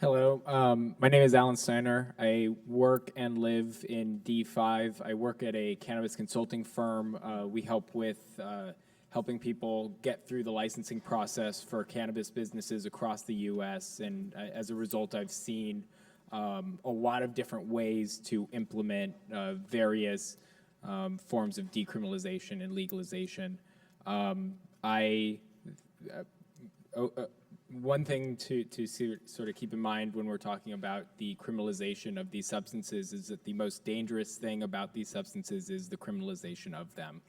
Hello, my name is Alan Steiner. I work and live in D5. I work at a cannabis consulting firm. We help with helping people get through the licensing process for cannabis businesses across the U.S. And as a result, I've seen a lot of different ways to implement various forms of decriminalization and legalization. One thing to sort of keep in mind when we're talking about the criminalization of these substances is that the most dangerous thing about these substances is the criminalization of them.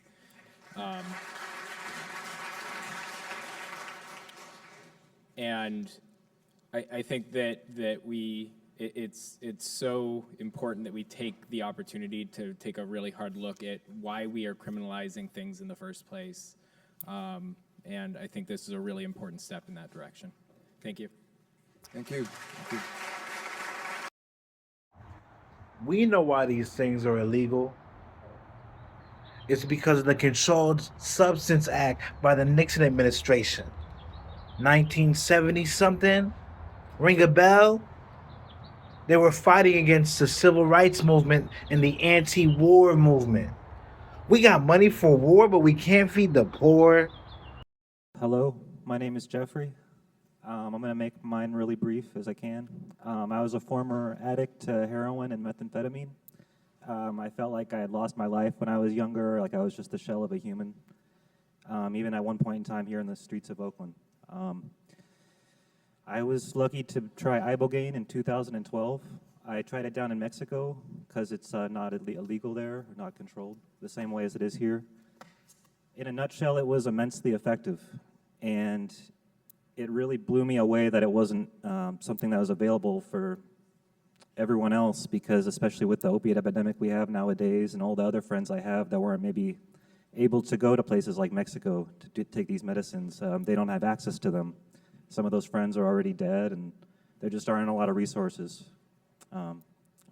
And I think that it's so important that we take the opportunity to take a really hard look at why we are criminalizing things in the first place. And I think this is a really important step in that direction. Thank you. Thank you. Thank you. We know why these things are illegal. It's because of the Controlled Substance Act by the Nixon administration. 1970 something? Ring a bell? They were fighting against the civil rights movement and the anti-war movement. We got money for war, but we can't feed the poor. Hello, my name is Jeffrey. I'm going to make mine really brief as I can. I was a former addict to heroin and methamphetamine. I felt like I had lost my life when I was younger, like I was just a shell of a human, even at one point in time here in the streets of Oakland. I was lucky to try ibogaine in 2012. I tried it down in Mexico because it's not illegal there, not controlled, the same way as it is here. In a nutshell, it was immensely effective, and it really blew me away that it wasn't something that was available for everyone else, because especially with the opiate epidemic we have nowadays and all the other friends I have that weren't maybe able to go to places like Mexico to take these medicines, they don't have access to them. Some of those friends are already dead, and there just aren't a lot of resources. And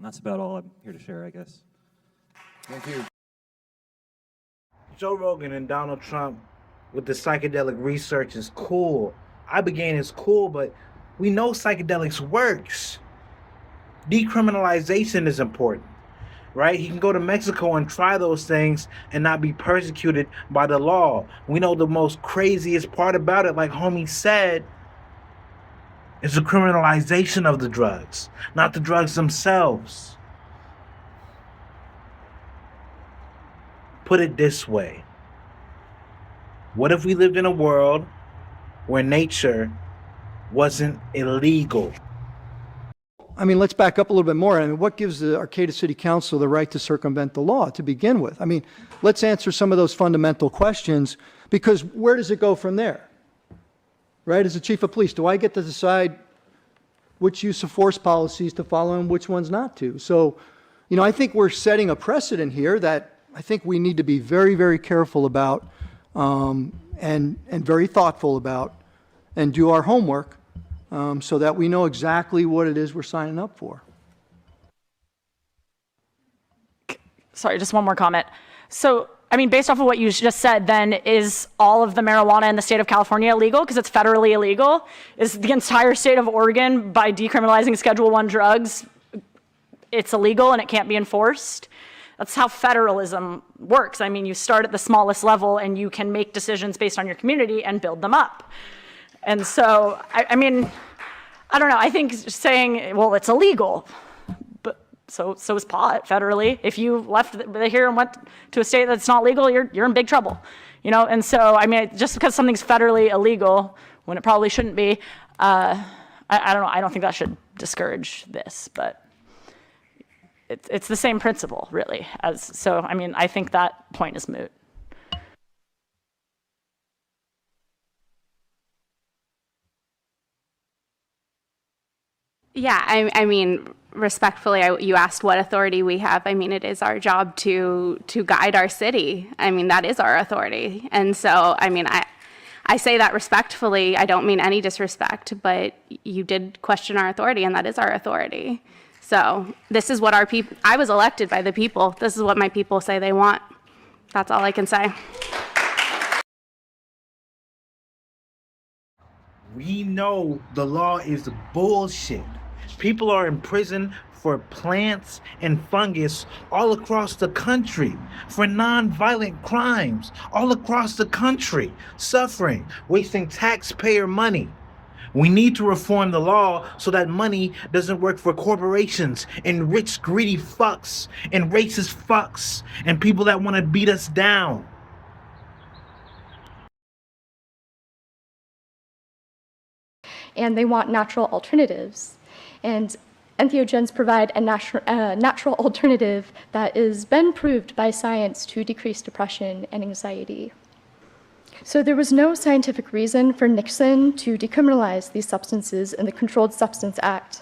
that's about all I'm here to share, I guess. Thank you. Joe Rogan and Donald Trump with the psychedelic research is cool. Ibogaine is cool, but we know psychedelics works. Decriminalization is important, right? He can go to Mexico and try those things and not be persecuted by the law. We know the most craziest part about it, like homie said, is the criminalization of the drugs, not the drugs themselves. Put it this way. What if we lived in a world where nature wasn't illegal? I mean, let's back up a little bit more. I mean, what gives the Arcata City Council the right to circumvent the law to begin with? I mean, let's answer some of those fundamental questions, because where does it go from there? Right? As the chief of police, do I get to decide which use of force policies to follow and which ones not to? So, I think we're setting a precedent here that I think we need to be very, very careful about, and very thoughtful about, and do our homework so that we know exactly what it is we're signing up for. Sorry, just one more comment. So, I mean, based off of what you just said, then is all of the marijuana in the state of California illegal because it's federally illegal? Is the entire state of Oregon, by decriminalizing Schedule I drugs, it's illegal and it can't be enforced? That's how federalism works. I mean, you start at the smallest level and you can make decisions based on your community and build them up. And so, I mean, I don't know. I think saying, well, it's illegal, but so is pot federally. If you left here and went to a state that's not legal, you're in big trouble, And so, I mean, just because something's federally illegal when it probably shouldn't be, I don't know. I don't think that should discourage this, but it's the same principle, really. So, I mean, I think that point is moot. Yeah, I mean, respectfully, you asked what authority we have. I mean, it is our job to guide our city. I mean, that is our authority. And so, I mean, I say that respectfully. I don't mean any disrespect, but you did question our authority, and that is our authority. So this is what our people, I was elected by the people. This is what my people say they want. That's all I can say. We know the law is bullshit. People are in prison for plants and fungus all across the country, for non-violent crimes all across the country, suffering, wasting taxpayer money. We need to reform the law so that money doesn't work for corporations and rich, greedy fucks and racist fucks and people that want to beat us down. And they want natural alternatives. And entheogens provide a natural alternative that has been proved by science to decrease depression and anxiety. So there was no scientific reason for Nixon to decriminalize these substances in the Controlled Substance Act.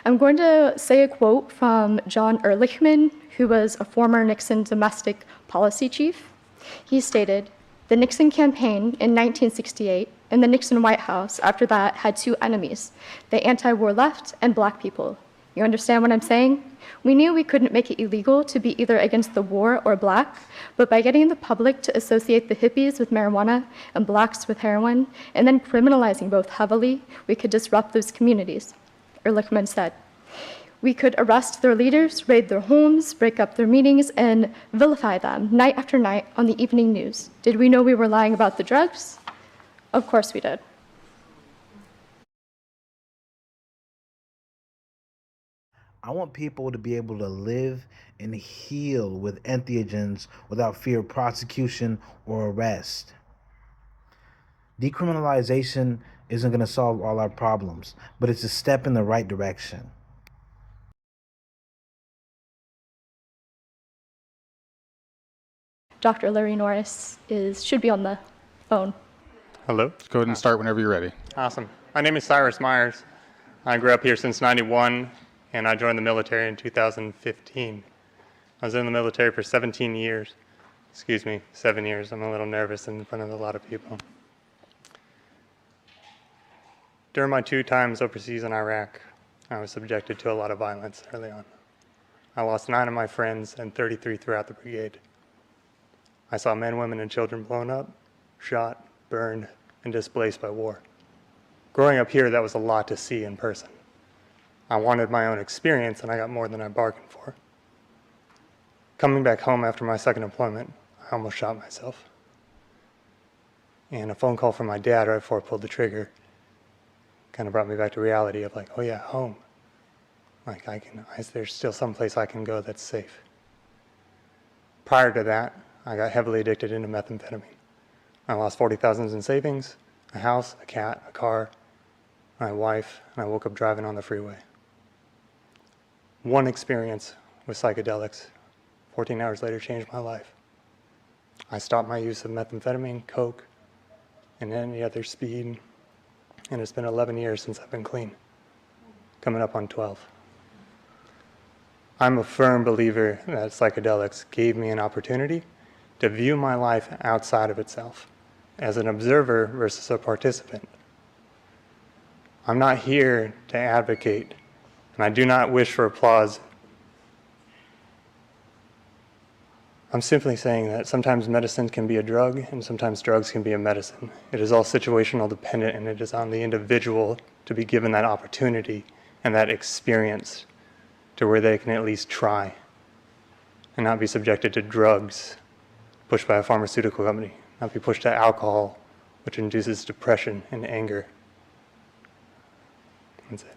I'm going to say a quote from John Ehrlichman, who was a former Nixon domestic policy chief. He stated, "The Nixon campaign in 1968 and the Nixon White House after that had two enemies, the anti-war left and black people. You understand what I'm saying? We knew we couldn't make it illegal to be either against the war or black, but by getting the public to associate the hippies with marijuana and blacks with heroin, and then criminalizing both heavily, we could disrupt those communities," Ehrlichman said. "We could arrest their leaders, raid their homes, break up their meetings, and vilify them night after night on the evening news. Did we know we were lying about the drugs? Of course we did." I want people to be able to live and heal with entheogens without fear of prosecution or arrest. Decriminalization isn't going to solve all our problems, but it's a step in the right direction. Dr. Larry Norris should be on the phone. Hello. Go ahead and start whenever you're ready. Awesome. My name is Cyrus Myers. I grew up here since '91, and I joined the military in 2015. I was in the military for 17 years. Excuse me, 7 years. I'm a little nervous in front of a lot of people. During my 2 times overseas in Iraq, I was subjected to a lot of violence early on. I lost 9 of my friends and 33 throughout the brigade. I saw men, women, and children blown up, shot, burned, and displaced by war. Growing up here, that was a lot to see in person. I wanted my own experience, and I got more than I bargained for. Coming back home after my second deployment, I almost shot myself. And a phone call from my dad right before I pulled the trigger kind of brought me back to reality of like, oh yeah, home. Like there's still some place I can go that's safe. Prior to that, I got heavily addicted into methamphetamine. I lost $40,000 in savings, a house, a cat, a car, my wife, and I woke up driving on the freeway. One experience with psychedelics, 14 hours later, changed my life. I stopped my use of methamphetamine, coke, and any other speed, and it's been 11 years since I've been clean, coming up on 12. I'm a firm believer that psychedelics gave me an opportunity to view my life outside of itself, as an observer versus a participant. I'm not here to advocate, and I do not wish for applause. I'm simply saying that sometimes medicine can be a drug, and sometimes drugs can be a medicine. It is all situational dependent, and it is on the individual to be given that opportunity and that experience to where they can at least try and not be subjected to drugs pushed by a pharmaceutical company, not be pushed to alcohol, which induces depression and anger. That's it.